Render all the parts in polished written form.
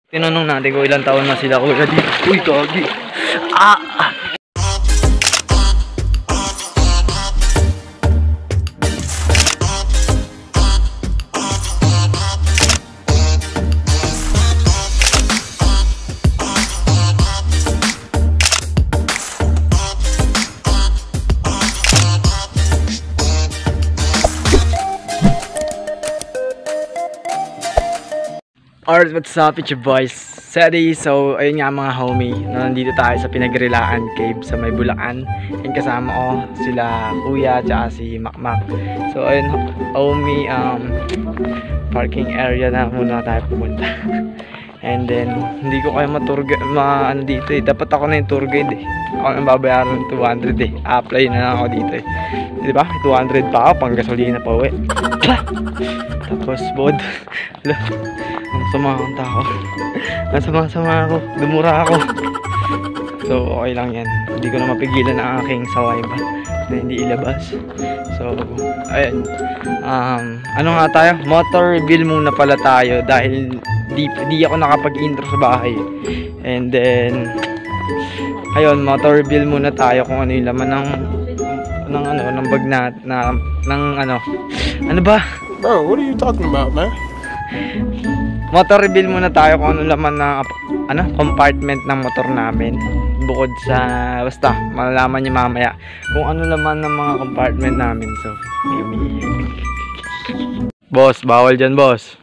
Tinanong natin kung ilang taon na sila kuya dito. Uy, kagi. Alright, what's up? It's your boys, Sedi. So, ayun nga mga homie, nandito tayo sa Pinagrilaan Cave sa may Bulacan. And kasama ko sila kuya at si Makmak. So, ayun homie, parking area na muna tayo pumunta. And then, hindi ko kayo ano dito eh. Dapat ako na yung tour guide eh. Ako nang babayaran ng 200 eh. Apply na lang ako dito eh. Diba? 200 pa ako, pang gasolina pa uwi. Tapos, bod. Ang sama ang tao. Ang sama-sama ako. Dumura ako. So, okay lang yan. Hindi ko na mapigilan ang aking saliva na hindi ilabas. So, ayun. Ano nga tayo? Motor reveal muna pala tayo dahil di ako nakapag-intro sa bahay. And then, ayun, motor reveal muna tayo kung ano yung laman ng bag ano ba? Bro, what are you talking about, man? Motor reveal muna tayo kung ano laman ng compartment ng motor namin. Bukod sa basta malalaman niyo mamaya kung ano laman ng mga compartment namin. So, maybe. Boss, bawal diyan, boss.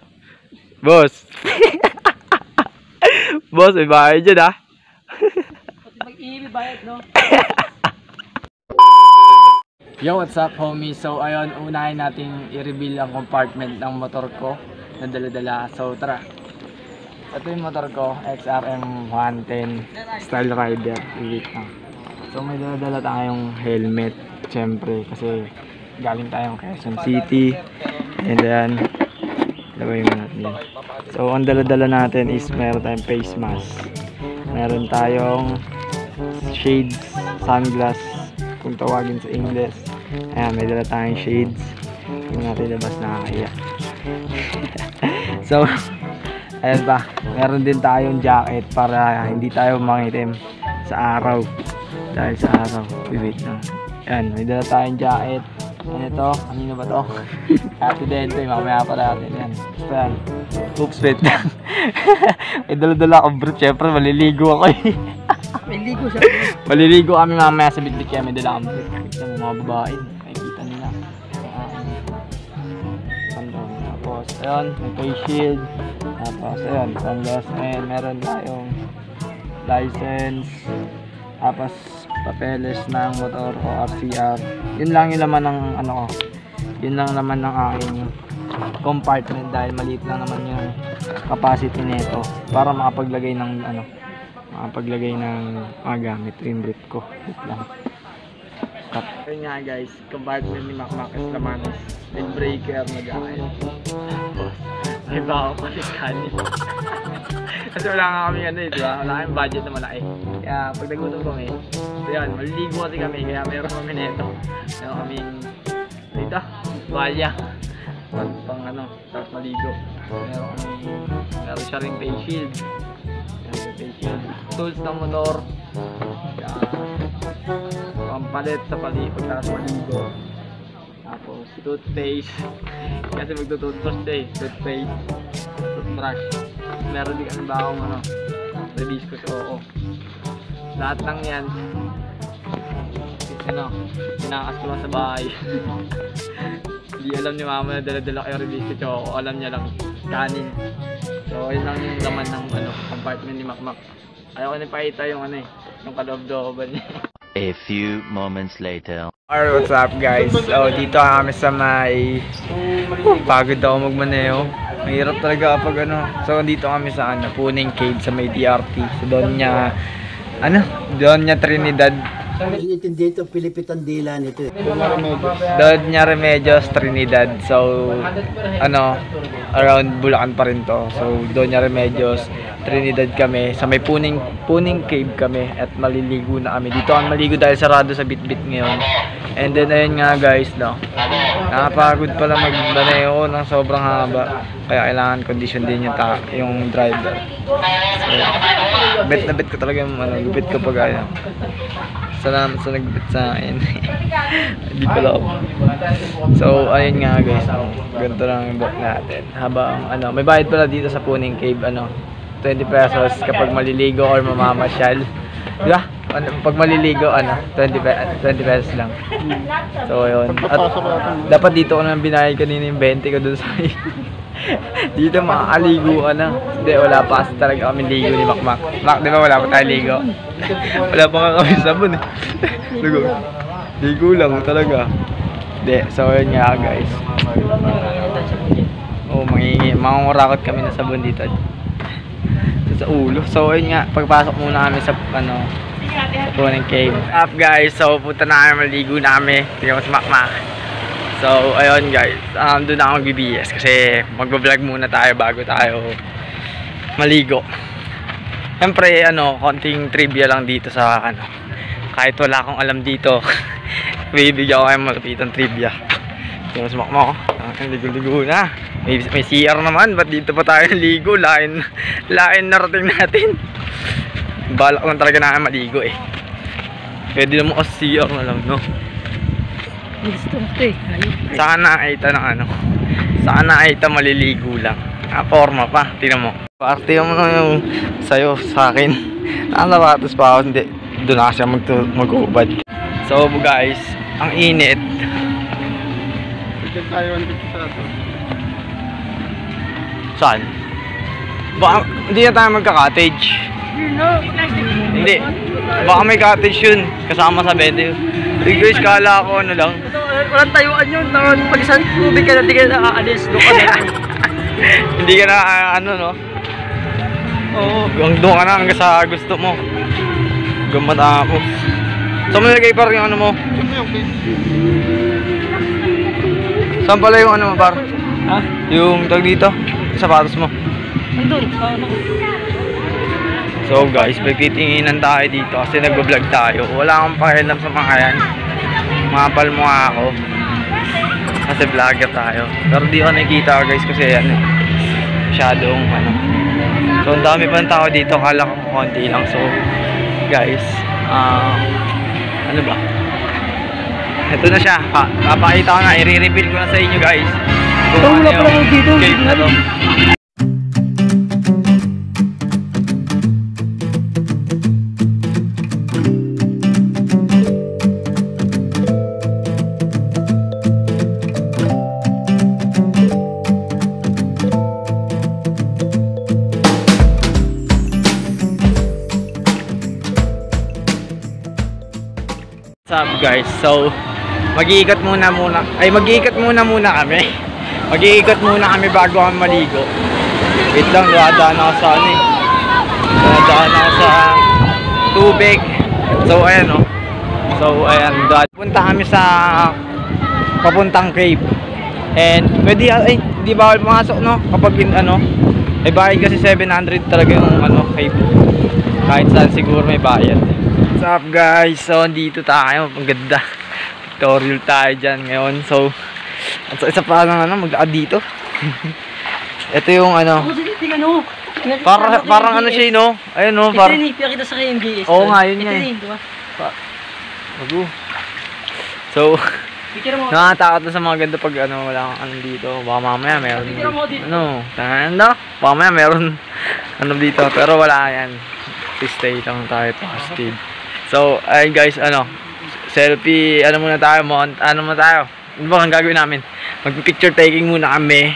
Boss. Boss, may bayad diyan, ah. Mag-iibi bayad, no? Yo, what's up, homie? So, ayun, unahin natin i-reveal ang compartment ng motor ko na dala-dala. So, tara. Ito yung motor ko, XRM 110 Style Rider. Wait lang. So, may dala-dala tayong helmet. Siyempre, kasi galing tayong Quezon City. And then, lagay mo natin yan. So, ang dala-dala natin is meron tayong face mask. Meron tayong shades, sunglass, kung tawagin sa English. Ayan, may dala tayong shades. Hindi natin labas, nakakaya. So, ayan ba, meron din tayong jacket para hindi tayo mangitim sa araw. Dahil sa araw, wait lang. Ayan, may dala tayong jacket. Ano ito? Kanino ba to? Accidente, mamaya pa natin yan. Basta yan, oops, wait lang. May dala-dala akong brief, syempre maliligo ako eh. Maliligo siya. Maliligo kami mamaya sa bitbit kaya may dala akong brief. Kita mo mga babae, makikita nila. Tapos, ayun, may face shield. Tapos, ayun, sunglass. And meron tayong license. Tapos, papeles ng motor o RCR. Yun lang yung laman ng ano ko. Yun lang naman ng aking compartment dahil maliit lang naman yung capacity nito para makapaglagay ng mga gamit yung brief ko. Wait lang. Ayun nga guys, compartment ni Makmak is lamanos. May breaker na gaya. May bako pa si kanin. Kasi wala nga kami diba? Wala kami budget na malaki. Kaya pag nagutom kami, so yan, maliligo kasi kami. Kaya meron kami nito. Meron kaming dito, balya. Pang tapos maligo. Meron siya ring face shield. Face shield. Tools ng motor. Pampalit sa palipag tapos maligo. Tapos toothpaste. Kasi magtutoothbrush eh. Toothpaste. Toothbrush. Meron din ba akong hibiscus oo. Lahat lang yan. Pinakas ko lang sa bahay. Hindi alam ni mama na dala-dala kayo hibiscus oo. Alam niya lang kanin. So yun lang yung laman ng compartment ni Makmak. Ayaw ko nipakita yung yung kaloob-looban niya. A few moments later. Alright, what's up guys? So dito kami sa may pagod ako magmaneho. Mahirap talaga kapag So dito kami sa Puning Cave sa may DRT. Sa Doña Trinidad Inintindi ito, Pilipitan dila nito. Doña Remedios, Trinidad. So, around Bulacan pa rin to. So, Doña Remedios, Trinidad kami. Sa may Puning Cave kami at maliligo na kami. Dito kami maligo dahil sarado sa Bitbit ngayon. And then, ayun nga guys, no. Nakapagod pala magbaneo ng sobrang haba. Kaya kailangan condition din yung driver. So, bet na bet ko talaga yung gupit ko pag ayaw. Salamat sa nagbit sa akin. Hindi pala ako. So, ayun nga guys. Ganito lang yung book natin. Habang, may bayad pala dito sa Puning Cave, 20 pesos kapag maliligo or mamamasyal. Diba? Pag maliligo, 20 pesos lang. So, ayun. At dapat dito ko naman binayad kanina yung 20 ko dun sa dito makakaligo ka na. Hindi, wala pa kasi talaga kami ligo ni Makmak. Mak, di ba wala pa tayo ligo? Wala pa kami sabon eh. Ligo lang talaga. Hindi, so yun nga guys. Mangungurakot kami na sabon dito. Sa ulo. So yun nga, pagpasok muna kami sa Puning Cave. Up guys, so punta na kami, maligo na kami. Tingnan mo si Makmak. So, ayun guys, doon na ako mag-BBS kasi mag-vlog muna tayo bago tayo maligo. Siyempre, konting trivia lang dito sa, kahit wala akong alam dito, bibigyan ko kayo malapitang trivia. Yung sumak mo, ligo-ligo na. May CR naman, ba't dito pa tayo ligo? Lain narating natin. Balak lang talaga na maligo eh. Pwede naman kasi CR na lang, no? Saka nakita ng saka nakita maliligo lang. Forma pa, tingnan mo. Parte mo na yung sayo sa akin. Nakasapatos pa ako, hindi. Doon na siya mag-ubad. So guys, ang init. Saan? Baka, hindi na tayo magka-cottage. Hindi. Baka may cottage yun. Kasama sa 20. Guys, kala ko lang. Walang tayuan yun. Pag isang tubig ka na, hindi ka nakaalis. Doon ka na. Hindi ka na, no? Oo. Doon ka na hanggang sa gusto mo. Hanggang matapos. So, malagay par yung mo? Saan pala yung mo, par? Ha? Yung tag dito? Sapatos mo? Andun. So guys, magtitinginan tayo dito kasi nag-vlog tayo. Wala akong pakialam sa mga yan. Mapal mo nga ako. Kasi vlogger tayo. Pero di ko nakikita guys kasi masyadong So ang dami pa ng tao dito. Kala ko konti lang. So guys, ano ba? Ito na siya. Papakita ko na. I-reveal ko na sa inyo guys. Kung ano yung cave na to. What's up guys? So mag-iikot muna kami. Mag-iikot muna kami bago kami maligo. Wait lang, dadaan ako sa dadaan ako sa tubig. So ayan So ayan, punta kami sa papuntang cave. And pwede di bawal pumasok kapag may bayad kasi 700 talaga yung cave. Kahit saan siguro may bayad. What's up guys? So dito tayo, ang ganda. Tutorial tayo dyan ngayon. So isa pa lang maglaan dito. Ito yung parang siya ayun parang kita sa KMGS. Oo nga, yun nga diba? So nakakatakot na sa mga ganda pag wala kang dito. Baka mamaya meron baka mamaya meron dito, pero wala yan. Stay lang tayo positive. So ayun guys, selfie, muna tayo, muna tayo. Ano ba ang gagawin namin? Mag-picture taking muna kami.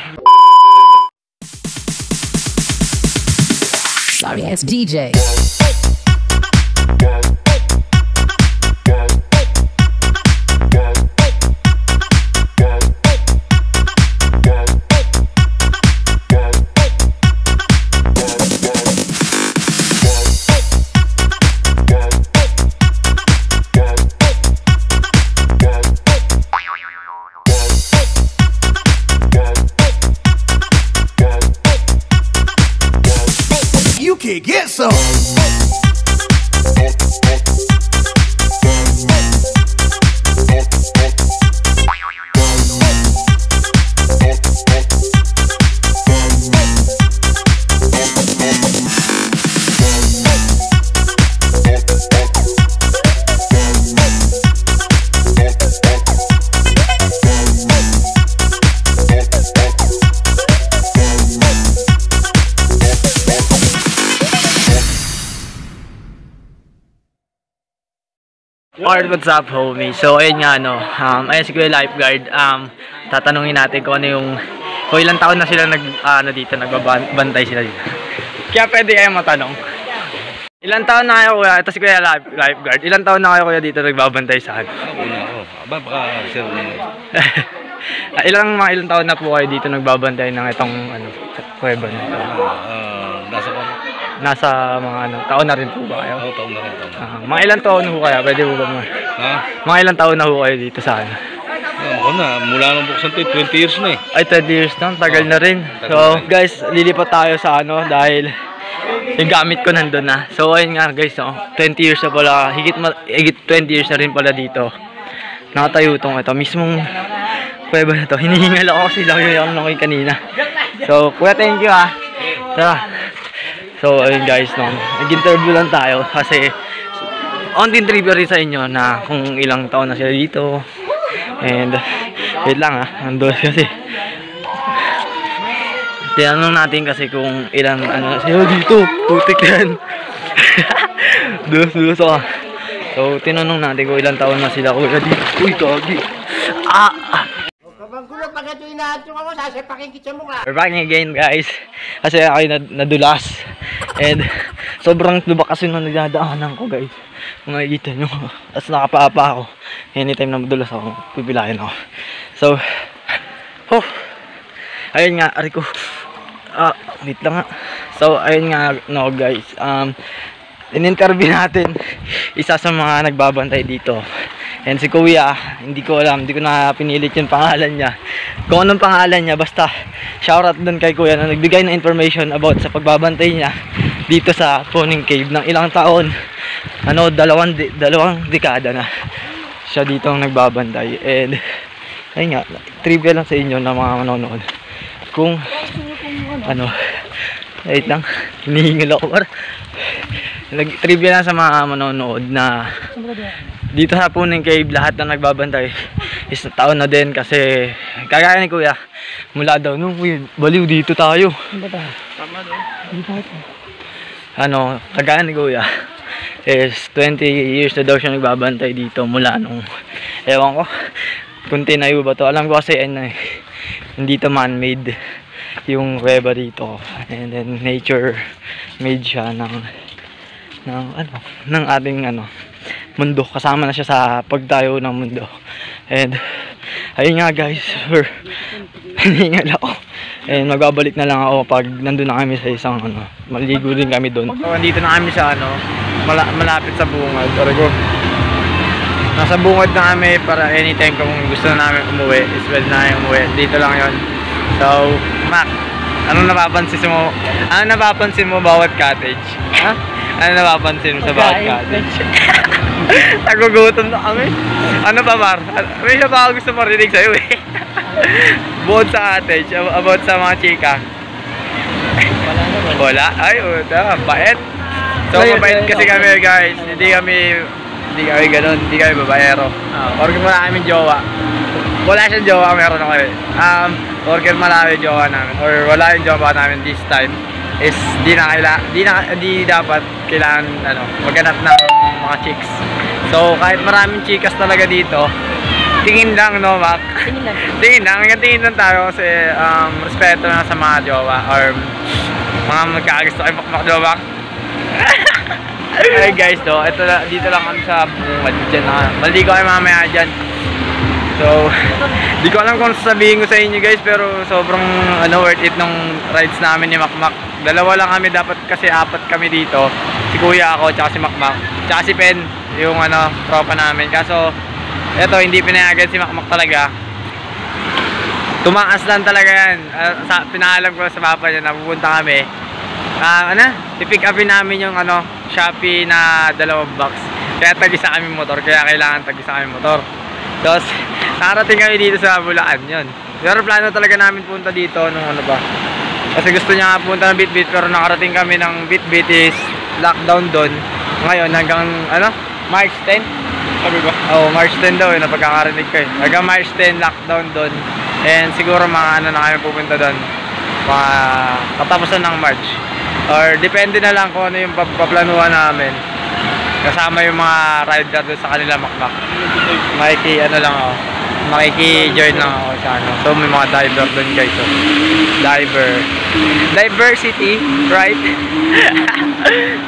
Sorry, it's DJ. can get some. Alright, what's up, homie? So, ayun nga, ayun si Kuya Lifeguard. Tatanungin natin kung ano yung, kung ilang taon na sila dito, nagbabantay sila dito. Kaya pwede kayo matanong. Ilang taon na kayo, Kuya? Ito si Kuya Lifeguard. Ilang taon na kayo, Kuya, dito nagbabantay sa akin? Baka sir. Ilang taon na po kayo dito nagbabantay ng itong, kuweba na ito? Nasa mga taon na rin po ba kayo? Oo, taon na rin. Mga ilang taon na po kaya? Pwede po ba mo? Mga ilang taon na po kayo dito sa akin? Ako na, mula nung buksan to, 20 years na eh. Ay, 20 years na, tagal na rin. So, guys, lilipat tayo sa dahil yung gamit ko nandun na. So, ayun nga guys, 20 years na pala, higit 20 years na rin pala dito. Nakatayo itong mismong kuweba na to. Hinihingal ako kasi lang yung nakoy kanina. So, kuya, thank you ha. Tara. So, ayun guys, nag-interview lang tayo kasi onting trivia rin sa inyo na kung ilang taon na sila dito. And, wait lang nandun kasi. Tinanong natin kasi kung ilang sila dito. Putik yan. Dulos. So, tinanong natin kung ilang taon na sila kuya dito. Uy, kagi. Kabanggulo, pag ito inaatong ako, sasapakin kita mo nga. We're back again guys. Kasi ako nadulas. And sobrang lubak kasi nung nagdadaanan ko guys. Kung nakikita nyo. Tapos nakapaapa ako. Anytime na madulas ako, pipilayan ako. So, ayun nga, ari ko. Wait lang nga. So, ayun nga guys. In-interview natin isa sa mga nagbabantay dito. And si Kuya, hindi ko alam, hindi ko na pinilit yung pangalan niya. Kung anong pangalan niya, basta shoutout dun kay Kuya na nagbigay ng information about sa pagbabantay niya dito sa Puning Cave ng ilang taon. Dalawang dekada na siya dito ang nagbabantay. And ayun nga, trivia lang sa inyo na mga manonood. Kung wait lang, hinihingal ako. Trivia lang sa mga manonood na dito sa Puning Cave, lahat na nagbabantay is taon na din kasi kagaya ni Kuya, mula daw nung baliw dito tayo. Tama doon. Kagaya ni Kuya is 20 years na daw siya nagbabantay dito mula nung, ewan ko, kung tinayo ba to. Alam ko kasi hindi to man-made yung kuweba dito. And then nature made siya ng ating mundo. Kasama na siya sa pagtayo ng mundo. And ayun nga guys, hiningal ako. And magbabalik na lang ako pag nandun na kami sa isang maligo din kami doon. So, andito na kami sa malapit sa bungad. Nasa bungad na kami para anytime kung gusto na namin umuwi, is well na yung umuwi. Dito lang yon. So, Mac, anong napapansin mo bawat cottage? Ha? Ano napapansin mo sa bawat cottage? Nagugutom na kami. Ano pa, Mar? May isa pa ako gusto marinig sa'yo eh. Bukod sa cottage, about sa mga chika. Wala? Ay, bait. So, mabait kasi kami guys. Hindi kami ganun. Hindi kami babaero. Organ wala kami jowa. Wala siyang jowa, meron ako eh. Organ malaki jowa namin. Or wala yung jowa namin this time. Is di dapat kailangan maghanap ng mga chicks. So kahit maraming chicas talaga dito, tingin lang Mac. Tingin lang tayo kasi respeto na sa mga jowa or mga magkakagusto kay Makmak jowa. Hey guys, dito lang kami sa bungad dyan maligo kayo mamaya dyan. So, di ko alam kung sasabihin ko sa inyo guys, pero sobrang worth it nung rides namin ni Makmak. Dalawa lang kami, dapat kasi 4 kami dito. Si Kuya, ako, tsaka si Makmak. Tsaka si Pen, yung tropa namin. Kaso, eto, hindi pinayagan si Makmak talaga. Tumaas lang talaga yan. Pinaalam ko sa papa niya na pupunta kami. pipick upin namin yung Shopee na 2 box. Kaya tag-isa kami motor, kaya kailangan tag-isa kami motor. Tapos, nakarating kami dito sa Bulacan, yun. Pero plano talaga namin punta dito nung kasi gusto niya nga punta ng Bitbit, pero nakarating kami ng Bitbit is lockdown doon. Ngayon, hanggang, March 10? Sabi ba? Oo, March 10 daw, napagkakarinig ko eh. Hanggang March 10, lockdown doon. And siguro na kami pupunta doon. Mga katapusan ng March. Or depende na lang kung ano yung paplanuhan namin. Kasama yung mga rider doon sa kanila makmak. Makiki-join lang ako sa So may mga diver doon guys. So, diversity, right?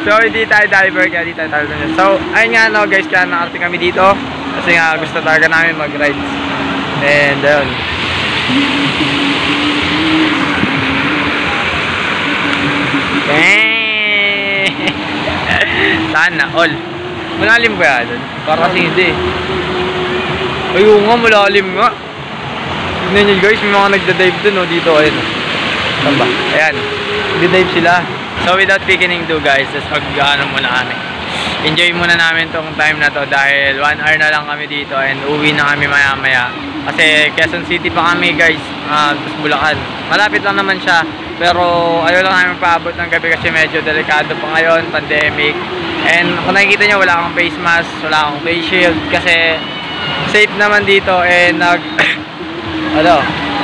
So hindi tayo diver, kaya hindi tayo doon. So ayun nga guys, kaya nakarating kami dito. Kasi nga gusto talaga namin mag-rides. And ayun. Sana all. Malalim ba yan? Para kasi hindi. Ayun nga, malalim nga. Tignan nyo guys, may mga nagda-dive dun dito. Ayun. Saan ba? Ayan. Nagda-dive sila. So without beginning to guys, just muna kami. Enjoy muna namin tong time na to dahil 1 hour na lang kami dito and uwi na kami maya maya. Kasi Quezon City pa kami guys, tapos Bulacan. Malapit lang naman siya, pero ayaw lang namin paabot ng gabi kasi medyo delikado pa ngayon, pandemic. And kung nakikita nyo, wala akong face mask, wala akong face shield kasi safe naman dito and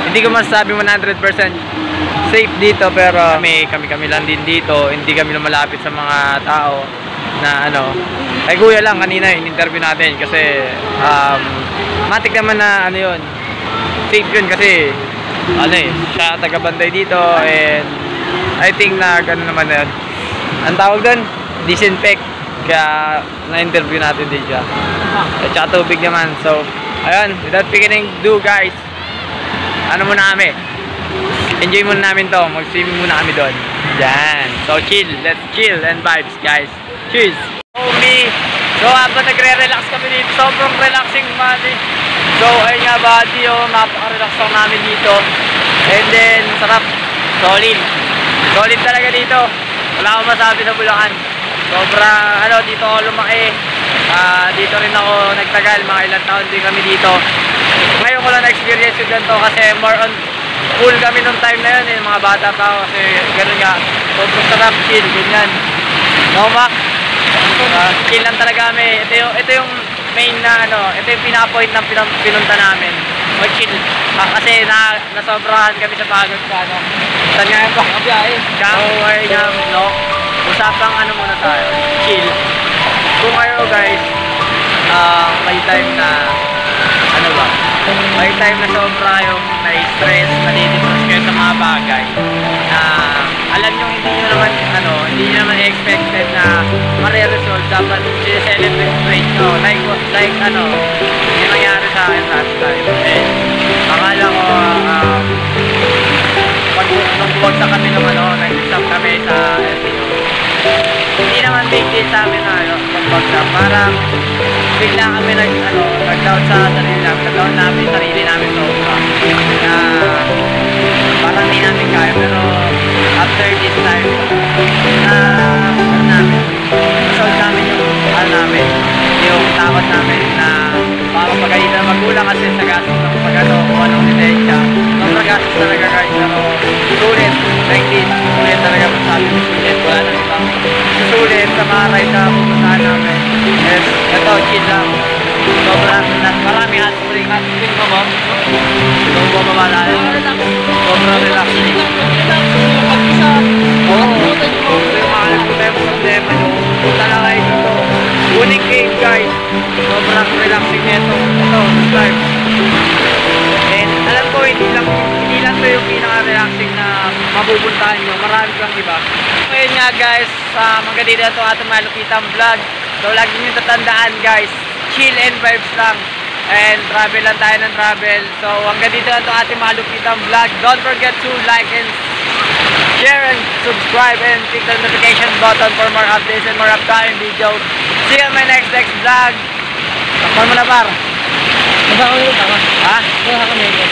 hindi ko masasabi 100% safe dito, pero kami lang din dito, hindi kami lumalapit sa mga tao na ay kuya lang kanina in-interview natin kasi matik naman na yun, safe yun kasi siya taga-bantay dito and I think na naman na yun, ang tawag doon disinfect, kaya na-interview natin din siya at saka tubig naman. So ayun, without beginning do guys, muna kami, enjoy muna namin to, mag-swimming muna kami doon. Yan, so let's chill and vibes guys. Cheers! So habang nagre-relax kami dito, sobrang relaxing buddy. So ayun nga buddy, napaka-relax lang namin dito. And then, sarap, solid talaga dito. Wala akong masabi sa Bulacan. Sobra, dito ako lumaki. Dito rin ako nagtagal, mga ilang taon din kami dito. Ngayon ko lang na-experience yung ganito kasi more on cool kami nung time na yun, mga bata pa ako kasi gano'n nga. Sobrang sarap, chill, ganyan. No, Mac? Chill lang talaga kami. Ito yung main na ito yung pinaka-point na pinunta namin. Mag-chill. Kasi nasobrahan kami sa pagod sa saan nga yung pakabiyahe? So, usapang muna tayo. Chill. Kung kayo guys, may time na may time na sobra yung na-stress, nadidepress kayo sa mga bagay na alam nyo hindi nyo naman expected na mare-resolve, dapat celebrate nyo like yung nangyari sa akin last time. And akala ko nung bumagsak kami nag-stop kami sa LTO, hindi naman big deal sa amin pagbagsak, parang bigla kami nag-down sa sarili namin, nag-down namin sarili namin sobra na parang hindi namin kaya, pero after this time resolve namin yung takot namin na baka pagalitan ng magulang kasi sa gastos ng kung anong lisensya. Sobrang gastos talaga guys, pero sulit like this, sulit talaga masabi mo, sulit, wala nang ibang susulit sa mga ride na pupuntahan namin. Yes, ito, chill lang. Sobrang, marami hot-spring mo mo. So, bumamalayan. Sobrang relaxing. Problema nyo, punta na kayo dito. Unique cave guys, sobrang relaxing nito. Ito, subscribe. And alam ko, hindi lang to yung pinaka-relaxing na mapupuntahan nyo, marami kang iba. Ngayon nga guys, hanggang dito ito ating malupitang vlog. So lagi nyo tatandaan guys, chill and vibes lang. And travel lang tayo ng travel. So hanggang dito ito ating malupitang vlog. Don't forget to like and share and subscribe and click the notification button for more updates and more upcoming videos. See you on my next vlog. Takpan mo na par. Masa ako nito tama? Ha? Masa ako nito.